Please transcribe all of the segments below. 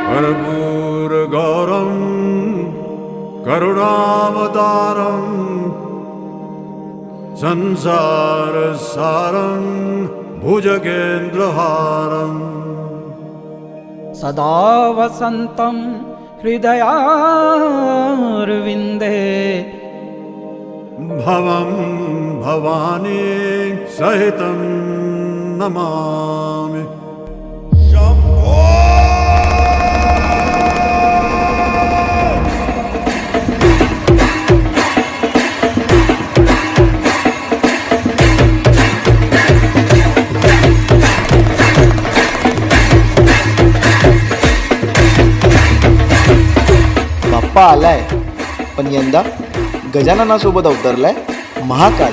कर्पूरगौरं करुणावतारं संसारसारं भुजगेन्द्रहारम् सदा वसन्तं हृदयारविन्दे भवं भवानी सहितं नमामि। बाप्पा आलाय, पण यंदा गजाननासोबत अवतरलाय महाकाल।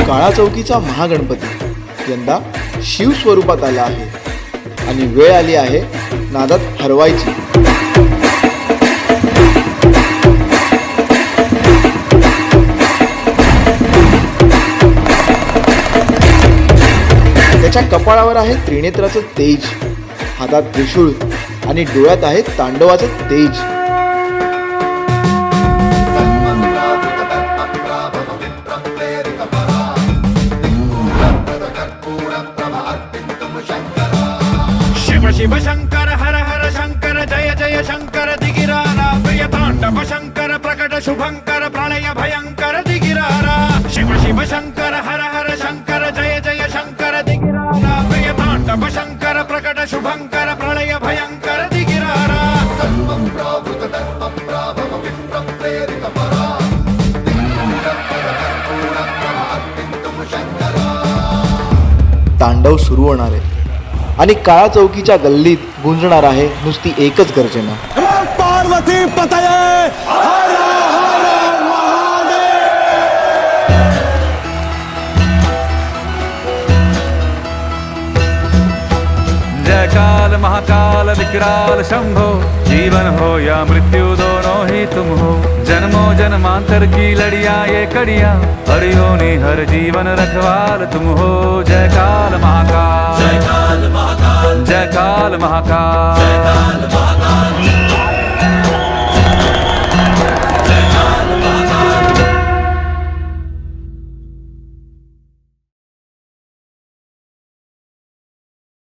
काळा चौकीचा महागणपती यंदा शिव स्वरूपात आला आहे आणि वेळ आली आहे नादात हरवायची। त्याच्या कपाळावर आहे त्रिनेत्राचं तेज, हातात त्रिशूळ आणि डोळ्यात आहे तांडवाचं तेज। शिव शिव शंकर हर हर शंकर जय जय शंकर दिगिरारा प्रिय तांडव शंकर प्रकट शुभंकर प्रलय भयंकर दिगिरारा। शिव शिव शंकर हर हर शंकर जय जय शंकर दिगिरारा प्रिय तांडव शंकर प्रकट शुभंकर प्रलय भयंकर दिगिरारा। तांडव सुरू होणार आहे आणि काळा चौकीच्या गल्लीत गुंजणार आहे नुसती एकच गर्जना, पार्वती पतये हर हर जय काल महाकाल विकराल शंभो, जीवन हो या मृत्यु दोनों ही तुम हो। जन्मों जन्मांतर की लड़िया ये कड़िया, हरियोनी हर जीवन रखवाल तुम हो। जय काल महाकाल, जय काल महाकाल, जय काल महाकाल, जय काल महाकाल।